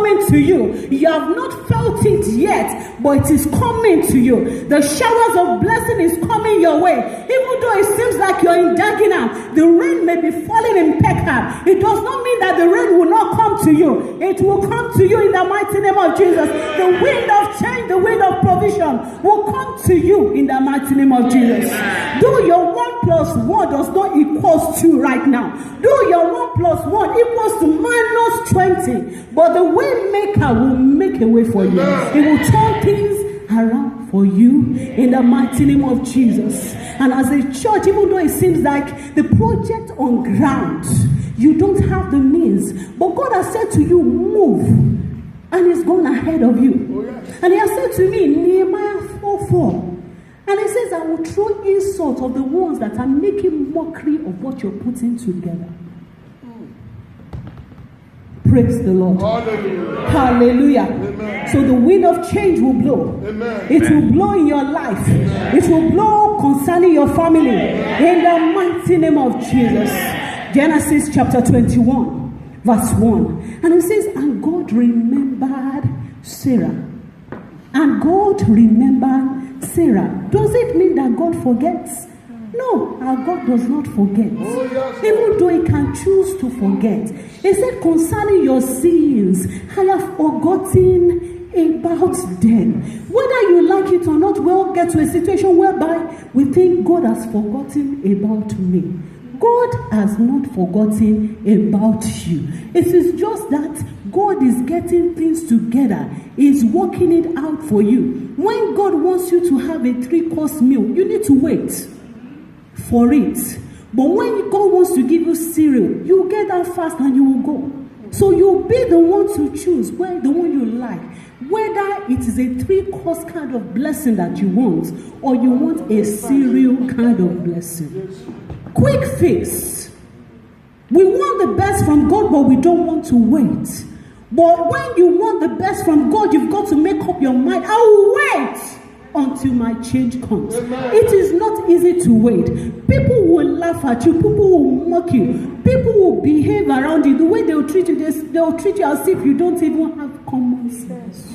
coming to you. You have not felt it yet, but it is coming to you. The showers of blessing is coming your way. Even though it seems like you're in Dagenham, the rain may be falling in Peckham. It does not mean that the rain will not come to you. It will come to you in the mighty name of Jesus. The wind of change, the wind of provision will come to you in the mighty name of Jesus. Do your 1 plus 1 does not equals 2 right now. Do your 1 plus 1 equals to minus 20. But the way maker will make a way for you. He will turn things around for you in the mighty name of Jesus. And as a church, even though it seems like the project on ground, you don't have the means, but God has said to you, move, and He's gone ahead of you. And He has said to me, Nehemiah 4:4, and He says, I will throw insult of the ones that are making mockery of what you're putting together. Praise the Lord. Hallelujah. Hallelujah. Amen. So the wind of change will blow. Amen. It will blow in your life. Amen. It will blow concerning your family. Amen. In the mighty name of Jesus. Genesis chapter 21, verse 1. And it says, and God remembered Sarah. And God remembered Sarah. Does it mean that God forgets? No, our God does not forget. Even though He can choose to forget. He said, concerning your sins, I have forgotten about them. Whether you like it or not, we'll get to a situation whereby we think God has forgotten about me. God has not forgotten about you. It is just that God is getting things together. He's working it out for you. When God wants you to have a 3-course meal, you need to wait for it. But when God wants to give you cereal, you get that fast and you will go. So you'll be the one to choose where the one you like. Whether it is a 3-course kind of blessing that you want, or you want a cereal kind of blessing. Quick fix. We want the best from God, but we don't want to wait. But when you want the best from God, you've got to make up your mind. I will wait until my change comes. Amen. It is not easy to wait. People will laugh at you. People will mock you. People will behave around you. The way they will treat you, they will treat you as if you don't even have common sense.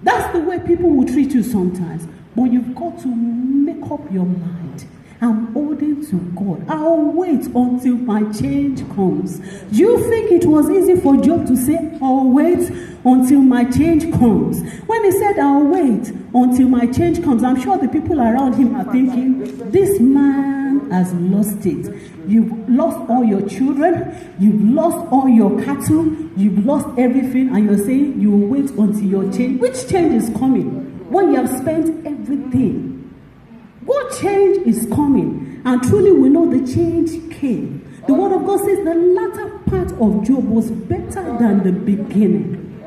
That's the way people will treat you sometimes. But you've got to make up your mind. I'm holding to God. I'll wait until my change comes. Do you think it was easy for Job to say, I'll wait until my change comes? When he said, I'll wait until my change comes, I'm sure the people around him are thinking, this man has lost it. You've lost all your children. You've lost all your cattle. You've lost everything. And you're saying you will wait until your change. Which change is coming? When you have spent everything. What change is coming? And truly we know the change came. The word of God says the latter part of Job was better than the beginning.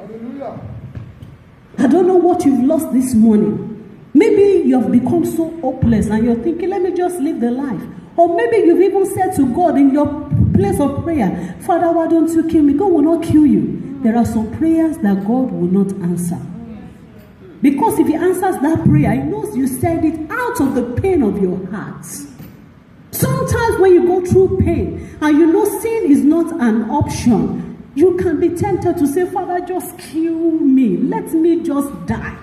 I don't know what you've lost this morning. Maybe you have become so hopeless and you're thinking, let me just live the life. Or maybe you've even said to God in your place of prayer, Father, why don't you kill me? God will not kill you. There are some prayers that God will not answer. Because if He answers that prayer, He knows you said it out of the pain of your heart. Sometimes when you go through pain and you know sin is not an option, you can be tempted to say, Father, just kill me. Let me just die.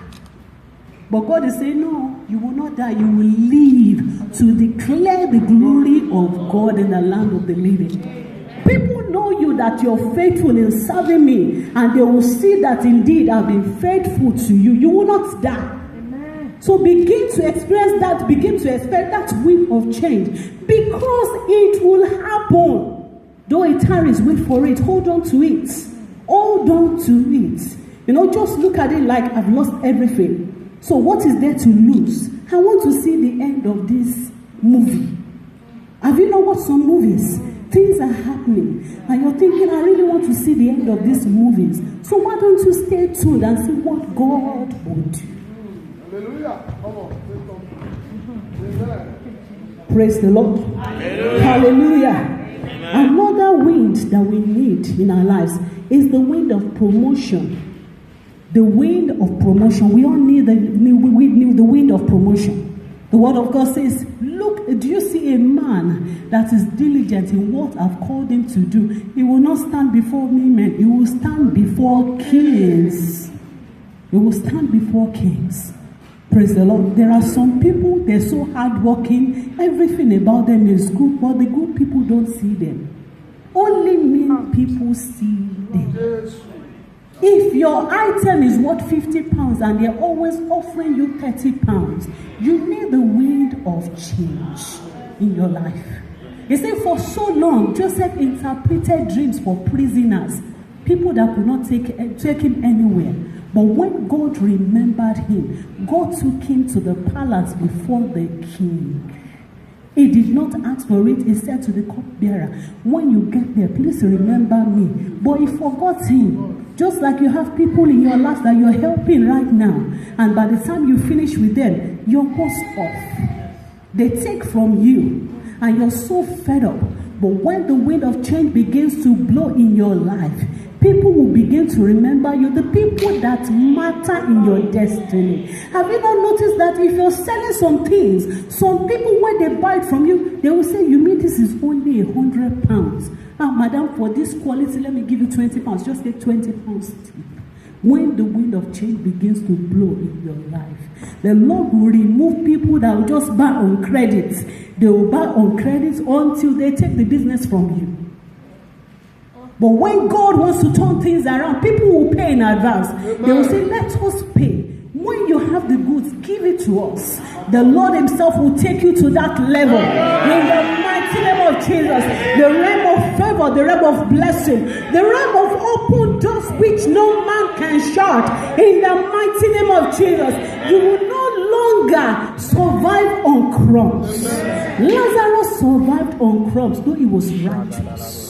But God is saying, no, you will not die. You will live to declare the glory of God in the land of the living. People know you that you're faithful in serving me, and they will see that indeed I've been faithful to you. You will not die. Amen. So begin to experience that, begin to expect that wind of change, because it will happen. Though it tarries, wait for it. Hold on to it. Hold on to it. You know, just look at it like I've lost everything. So what is there to lose? I want to see the end of this movie. Have you not watched some movies? Things are happening, and you're thinking, I really want to see the end of these movies. So why don't you stay tuned and see what God will do? Hallelujah. Come on. Praise the Lord. Hallelujah. Hallelujah. Amen. Another wind that we need in our lives is the wind of promotion. The wind of promotion. We all need the wind of promotion. The word of God says, look, do you see a man that is diligent in what I've called him to do? He will not stand before me, men. He will stand before kings. He will stand before kings. Praise the Lord. There are some people, they're so hardworking. Everything about them is good, but the good people don't see them. Only mean people see them. If your item is worth 50 pounds and they're always offering you 30 pounds, you need the wind of change in your life. He said for so long, Joseph interpreted dreams for prisoners, people that could not take him anywhere. But when God remembered him, God took him to the palace before the king. He did not ask for it. He said to the cupbearer, when you get there, please remember me. But he forgot him. Just like you have people in your life that you're helping right now. And by the time you finish with them, you're just off. They take from you. And you're so fed up. But when the wind of change begins to blow in your life, people will begin to remember you, the people that matter in your destiny. Have you not noticed that if you're selling some things, some people, when they buy it from you, they will say, you mean this is only 100 pounds? Ah, madam, for this quality, let me give you 20 pounds. Just get 20 pounds tip. When the wind of change begins to blow in your life, the Lord will remove people that will just buy on credit. They will buy on credit until they take the business from you. But when God wants to turn things around, people will pay in advance. They will say, let us pay. When you have the goods, give it to us. The Lord himself will take you to that level. In the mighty name of Jesus. The realm of favor, the realm of blessing, the realm of open doors which no man can shut. In the mighty name of Jesus. You will no longer survive on crumbs. Lazarus survived on crumbs, though he was righteous.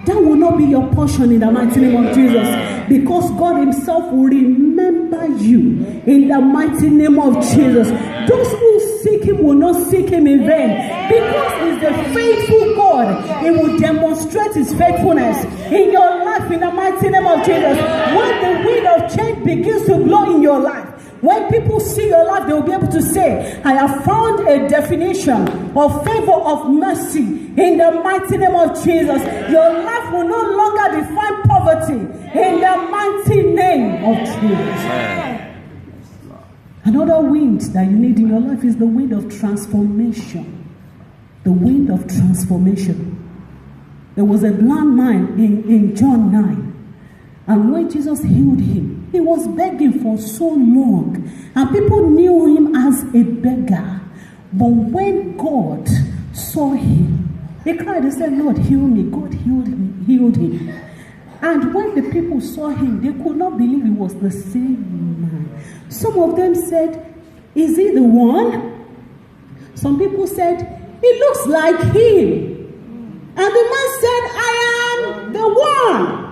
That will not be your portion in the mighty name of Jesus. Because God himself will remember you in the mighty name of Jesus. Those who seek him will not seek him in vain. Because he's the faithful God. He will demonstrate his faithfulness in your life in the mighty name of Jesus. When the wind of change begins to blow in your life, when people see your life, they will be able to say, I have found a definition of favor, of mercy in the mighty name of Jesus. Your life will no longer define poverty in the mighty name of Jesus. Another wind that you need in your life is the wind of transformation. The wind of transformation. There was a blind man in John 9. And when Jesus healed him, he was begging for so long. And people knew him as a beggar. But when God saw him, they cried and said, Lord, heal me. God healed him. And when the people saw him, they could not believe he was the same man. Some of them said, is he the one? Some people said, he looks like him. And the man said, I am the one.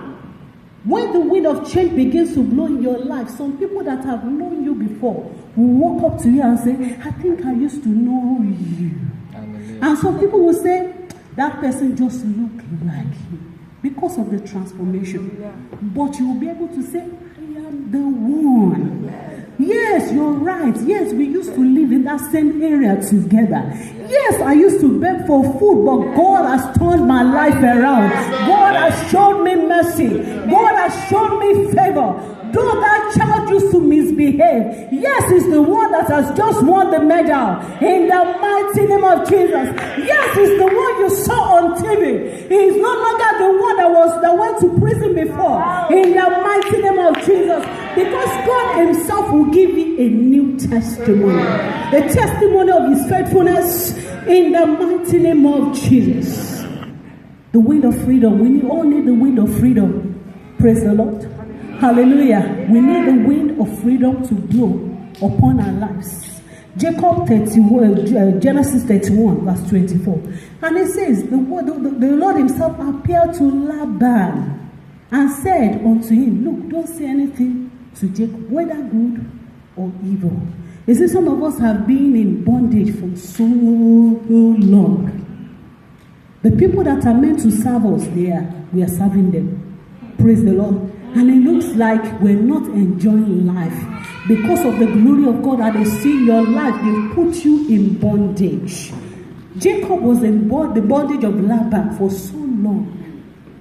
When the wind of change begins to blow in your life, some people that have known you before will walk up to you and say, I think I used to know you. Hallelujah. And some people will say, that person just looked like him because of the transformation. Yeah. But you will be able to say, I am the one. Yes, you're right. Yes, we used to live in that same area together. Yes, I used to beg for food, but God has turned my life around. God has shown me mercy. God has shown me favor. Though that child used to misbehave, yes, he's the one that has just won the medal in the mighty name of Jesus. Yes, he's the one you saw on TV. He's no longer the one that went to prison before in the mighty name of Jesus. Because God himself will give you a new testimony. The testimony of his faithfulness in the mighty name of Jesus. The wind of freedom. We all need the wind of freedom. Praise the Lord. Hallelujah. We need the wind of freedom to blow upon our lives. Genesis 31 verse 24. And it says, the Lord himself appeared to Laban and said unto him, look, don't say anything to Jacob, whether good or evil. You see, some of us have been in bondage for so long. The people that are meant to serve us, we are serving them. Praise the Lord. And it looks like we're not enjoying life. Because of the glory of God that they see in your life, they put you in bondage. Jacob was in the bondage of Laban for so long.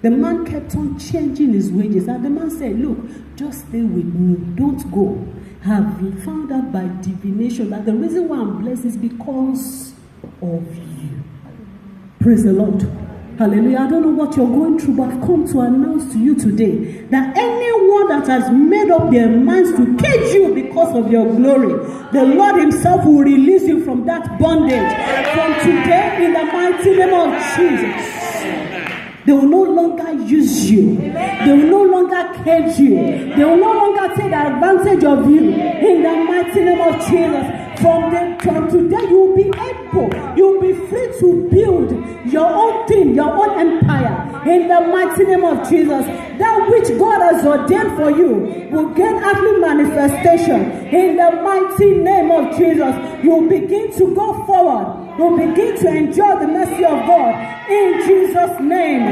The man kept on changing his wages. And the man said, look, just stay with me. Don't go. Have you found out by divination that the reason why I'm blessed is because of you. Praise the Lord. Hallelujah. I don't know what you're going through, but I've come to announce to you today that anyone that has made up their minds to cage you because of your glory, the Lord himself will release you from that bondage from today in the mighty name of Jesus. They will no longer use you. They will no longer cage you. They will no longer take advantage of you in the mighty name of Jesus. From today, you will be able, you will be free to build your own thing, your own empire in the mighty name of Jesus. That which God has ordained for you will gain earthly manifestation in the mighty name of Jesus. You will begin to go forward. You will begin to enjoy the mercy of God. In Jesus' name,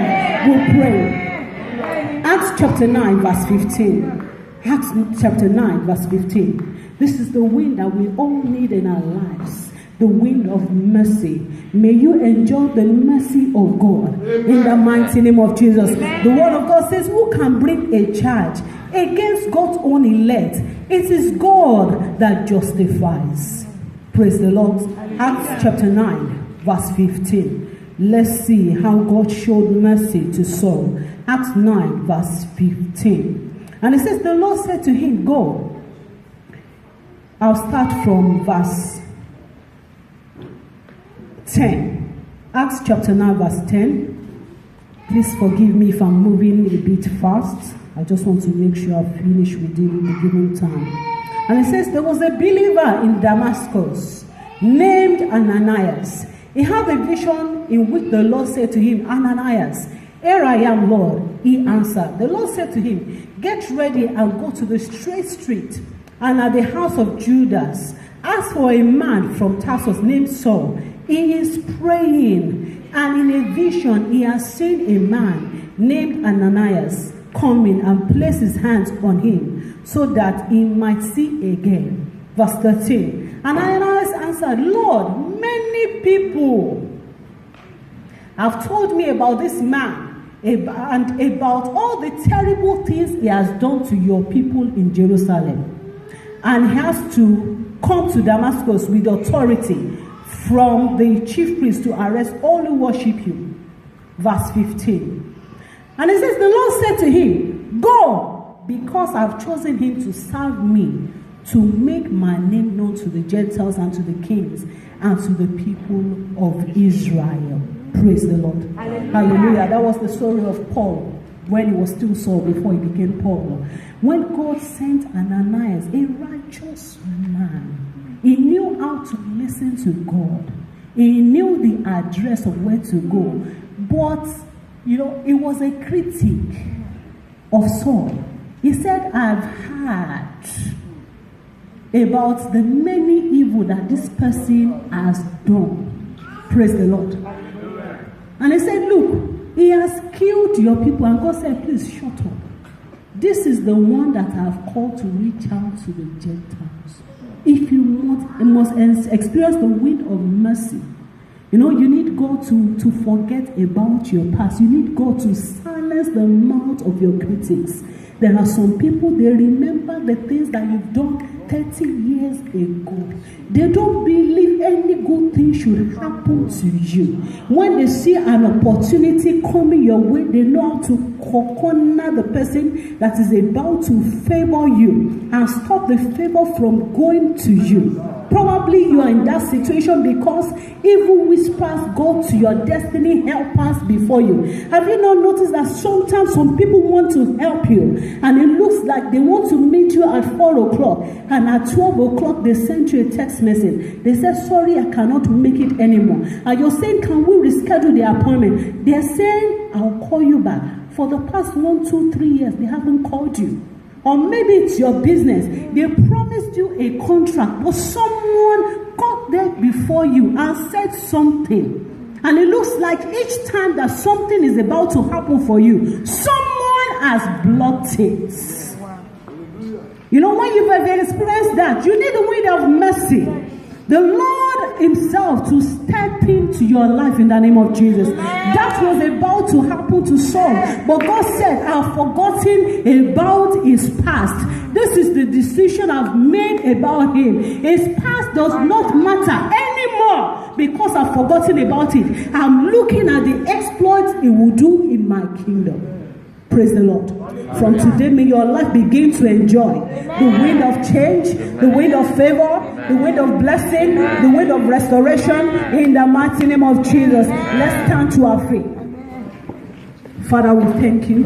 we pray. Acts chapter 9, verse 15. Acts chapter 9, verse 15. This is the wind that we all need in our lives. The wind of mercy. May you enjoy the mercy of God in the mighty name of Jesus. The word of God says, who can bring a charge against God's own elect? It is God that justifies. Praise the Lord. Acts chapter 9, verse 15. Let's see how God showed mercy to Saul. Acts 9, verse 15. And it says, the Lord said to him, go. I'll start from verse 10. Acts chapter 9, verse 10. Please forgive me if I'm moving a bit fast. I just want to make sure I finish within the given time. And it says, there was a believer in Damascus named Ananias. He had a vision in which the Lord said to him, Ananias, here I am, Lord. He answered. The Lord said to him, get ready and go to the straight street and at the house of Judas. Ask for a man from Tarsus named Saul. He is praying, and in a vision he has seen a man named Ananias coming and place his hands on him so that he might see again. Verse 13. And Ananias answered, Lord, many people have told me about this man and about all the terrible things he has done to your people in Jerusalem. And he has to come to Damascus with authority from the chief priest to arrest all who worship you. Verse 15. And it says, the Lord said to him, go, because I've chosen him to serve me, to make my name known to the Gentiles and to the kings and to the people of Israel. Praise the Lord. Hallelujah. Hallelujah. That was the story of Paul when he was still Saul before he became Paul. When God sent Ananias, a righteous man, he knew how to listen to God. He knew the address of where to go. But, it was a critic of Saul. He said, I've heard about the many evil that this person has done. Praise the Lord. And he said, look, he has killed your people. And God said, please shut up. This is the one that I have called to reach out to the Gentiles. If you must experience the wind of mercy. You need God to forget about your past. You need God to silence the mouth of your critics. There are some people, they remember the things that you've done 30 years ago. They don't believe any good thing should happen to you. When they see an opportunity coming your way, they know how to corner the person that is about to favor you and stop the favor from going to you. Probably you are in that situation because evil whispers go to your destiny helpers before you. Have you not noticed that sometimes some people want to help you and it looks like they want to meet you at 4 o'clock and at 12 o'clock they send you a text message. They say, sorry, I cannot make it anymore. And you're saying, can we reschedule the appointment? They're saying, I'll call you back. For the past 1, 2, 3 years, they haven't called you. Or maybe it's your business. They promised you a contract, but someone got there before you and said something. And it looks like each time that something is about to happen for you, someone has blocked it. You know, when you've experienced that, you need the wind of mercy. The Lord himself to step into your life in the name of Jesus. That was about to happen to Saul. But God said, I've forgotten about his past. This is the decision I've made about him. His past does not matter anymore because I've forgotten about it. I'm looking at the exploits he will do in my kingdom. Praise the Lord. From today, may your life begin to enjoy the wind of change, the wind of favor, the wind of blessing, the wind of restoration in the mighty name of Jesus. Let's stand to our feet. Father, we thank you.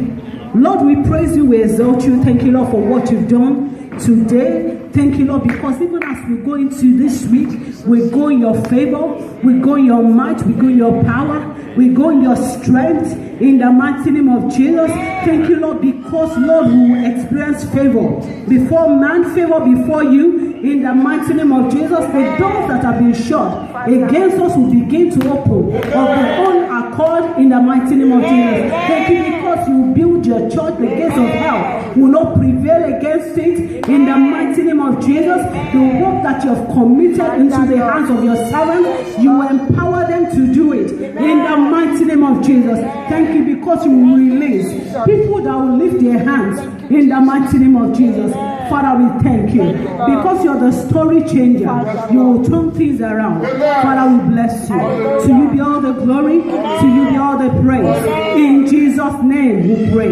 Lord, we praise you, we exalt you. Thank you, Lord, for what you've done today. Thank you, Lord, because even as we go into this week, we go in your favor, we go in your might, we go in your power, we go in your strength in the mighty name of Jesus. Thank you, Lord, because, Lord, we will experience favor before man, favor before you in the mighty name of Jesus. The doors that have been shut against us will begin to open of their own accord in the mighty name of Jesus. Thank you because you build your church, the gates of hell will not prevail against it in the mighty name of Jesus. The work that you have committed into the hands of your servants, you will empower them to do it in the mighty name of Jesus. Thank you because you will release people that will lift their hands in the mighty name of Jesus. Father, we thank you because you're the story changer. You will turn things around. Father, we bless you. To you be all the glory. To you be all the praise. In Jesus' name we pray.